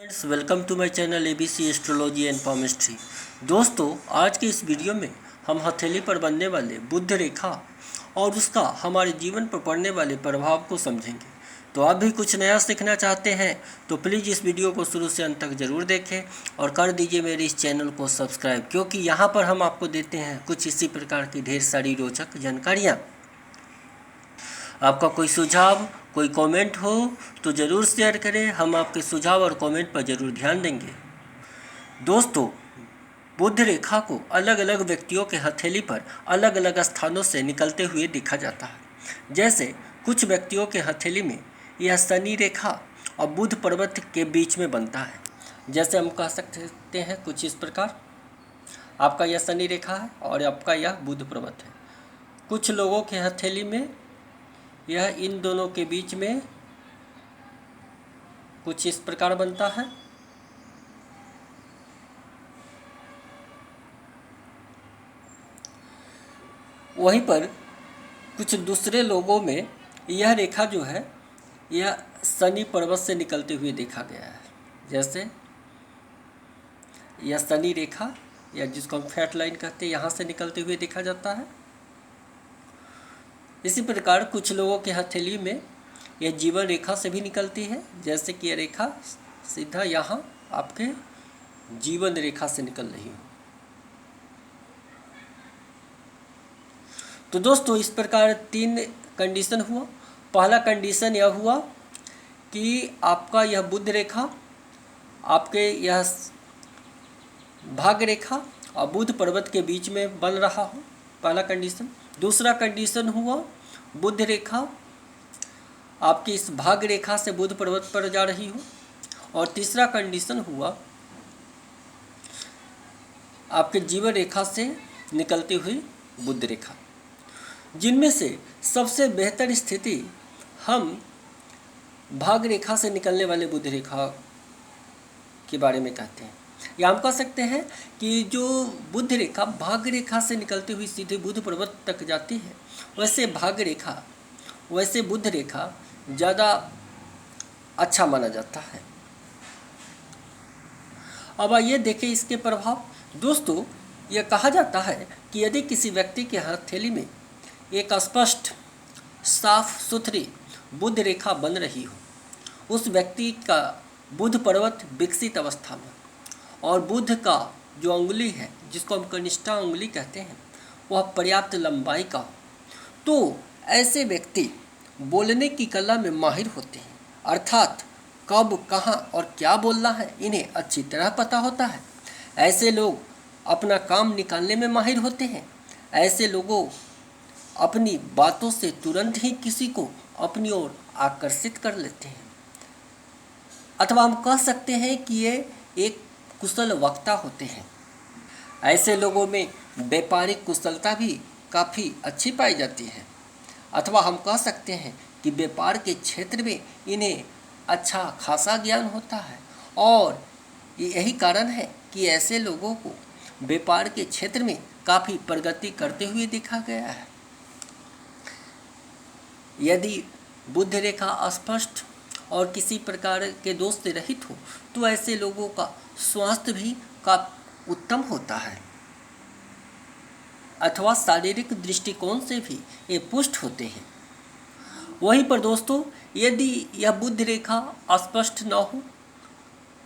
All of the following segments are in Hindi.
Friends, welcome to my channel ABC astrology and palmistry। दोस्तों, आज के इस वीडियो में हम हथेली पर बनने वाले बुध रेखा और उसका हमारे जीवन पर पड़ने वाले प्रभाव को समझेंगे। तो आप भी कुछ नया सीखना चाहते हैं तो प्लीज़ इस वीडियो को शुरू से अंत तक ज़रूर देखें और कर दीजिए मेरे इस चैनल को सब्सक्राइब, क्योंकि यहाँ पर हम आपको देते हैं कुछ इसी प्रकार की ढेर सारी रोचक जानकारियाँ। आपका कोई सुझाव, कोई कमेंट हो तो ज़रूर शेयर करें। हम आपके सुझाव और कमेंट पर ज़रूर ध्यान देंगे। दोस्तों, बुध रेखा को अलग अलग व्यक्तियों के हथेली पर अलग अलग स्थानों से निकलते हुए देखा जाता है। जैसे कुछ व्यक्तियों के हथेली में यह शनि रेखा और बुध पर्वत के बीच में बनता है। जैसे हम कह सकते हैं कुछ इस प्रकार, आपका यह शनि रेखा है और आपका यह बुध पर्वत है। कुछ लोगों के हथेली में यह इन दोनों के बीच में कुछ इस प्रकार बनता है। वहीं पर कुछ दूसरे लोगों में यह रेखा जो है यह शनि पर्वत से निकलते हुए देखा गया है। जैसे यह शनि रेखा या जिसको हम फैट लाइन कहते हैं, यहाँ से निकलते हुए देखा जाता है। इसी प्रकार कुछ लोगों के हथेली में यह जीवन रेखा से भी निकलती है। जैसे कि यह रेखा सीधा यहाँ आपके जीवन रेखा से निकल रही हो। तो दोस्तों, इस प्रकार 3 कंडीशन हुआ। पहला कंडीशन यह हुआ कि आपका यह बुध रेखा आपके यह भाग्य रेखा और बुध पर्वत के बीच में बन रहा हो, पहला कंडीशन। दूसरा कंडीशन हुआ बुध रेखा आपकी इस भाग्य रेखा से बुध पर्वत पर जा रही हो। और तीसरा कंडीशन हुआ आपके जीवन रेखा से निकलती हुई बुध रेखा, जिनमें से सबसे बेहतर स्थिति हम भाग्य रेखा से निकलने वाले बुध रेखा के बारे में कहते हैं। या हम कह सकते हैं कि जो बुध रेखा भाग्य रेखा से निकलती हुई सीधे बुध पर्वत तक जाती है, वैसे बुध रेखा ज़्यादा अच्छा माना जाता है। अब आइए देखें इसके प्रभाव। दोस्तों, यह कहा जाता है कि यदि किसी व्यक्ति के हथेली में एक स्पष्ट साफ सुथरी बुध रेखा बन रही हो, उस व्यक्ति का बुध पर्वत विकसित अवस्था में और बुध का जो अंगुली है, जिसको हम कनिष्ठा अंगुली कहते हैं, वह पर्याप्त लंबाई का हो, तो ऐसे व्यक्ति बोलने की कला में माहिर होते हैं। अर्थात कब, कहाँ और क्या बोलना है इन्हें अच्छी तरह पता होता है। ऐसे लोग अपना काम निकालने में माहिर होते हैं। ऐसे लोगों अपनी बातों से तुरंत ही किसी को अपनी ओर आकर्षित कर लेते हैं, अथवा हम कह सकते हैं कि ये एक कुशल वक्ता होते हैं। ऐसे लोगों में व्यापारिक कुशलता भी काफ़ी अच्छी पाई जाती है, अथवा हम कह सकते हैं कि व्यापार के क्षेत्र में इन्हें अच्छा खासा ज्ञान होता है। और यही कारण है कि ऐसे लोगों को व्यापार के क्षेत्र में काफ़ी प्रगति करते हुए देखा गया है। यदि बुध रेखा स्पष्ट और किसी प्रकार के दोष से रहित हो, तो ऐसे लोगों का स्वास्थ्य भी काफ़ी उत्तम होता है, अथवा शारीरिक दृष्टिकोण से भी ये पुष्ट होते हैं। वहीं पर दोस्तों, यदि यह बुध रेखा अस्पष्ट न हो,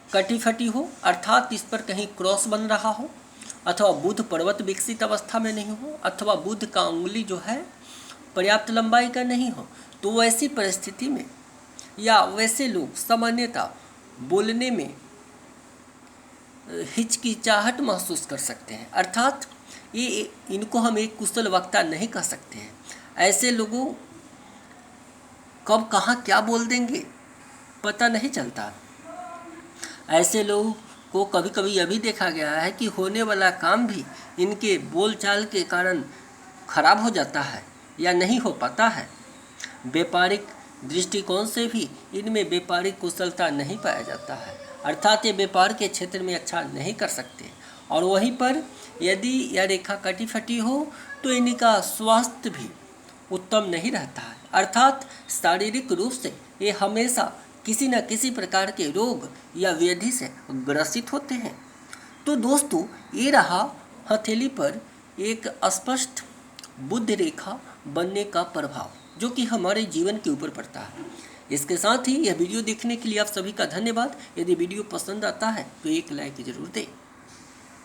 कटी फटी हो, अर्थात इस पर कहीं क्रॉस बन रहा हो, अथवा बुध पर्वत विकसित अवस्था में नहीं हो, अथवा बुध का अंगुली जो है पर्याप्त लंबाई का नहीं हो, तो वैसी परिस्थिति में या वैसे लोग सामान्यतः बोलने में हिचकिचाहट महसूस कर सकते हैं। अर्थात इनको हम एक कुशल वक्ता नहीं कह सकते हैं। ऐसे लोगों कब कहाँ क्या बोल देंगे पता नहीं चलता। ऐसे लोगों को कभी कभी यह भी देखा गया है कि होने वाला काम भी इनके बोलचाल के कारण खराब हो जाता है या नहीं हो पाता है। व्यापारिक दृष्टिकोण से भी इनमें व्यापारिक कुशलता नहीं पाया जाता है, अर्थात ये व्यापार के क्षेत्र में अच्छा नहीं कर सकते। और वहीं पर यदि यह रेखा कटी फटी हो तो इनका स्वास्थ्य भी उत्तम नहीं रहता है, अर्थात शारीरिक रूप से ये हमेशा किसी न किसी प्रकार के रोग या व्याधि से ग्रसित होते हैं। तो दोस्तों, ये रहा हथेली पर एक स्पष्ट बुद्ध रेखा बनने का प्रभाव, जो कि हमारे जीवन के ऊपर पड़ता है। इसके साथ ही यह वीडियो देखने के लिए आप सभी का धन्यवाद। यदि वीडियो पसंद आता है तो एक लाइक जरूर दें।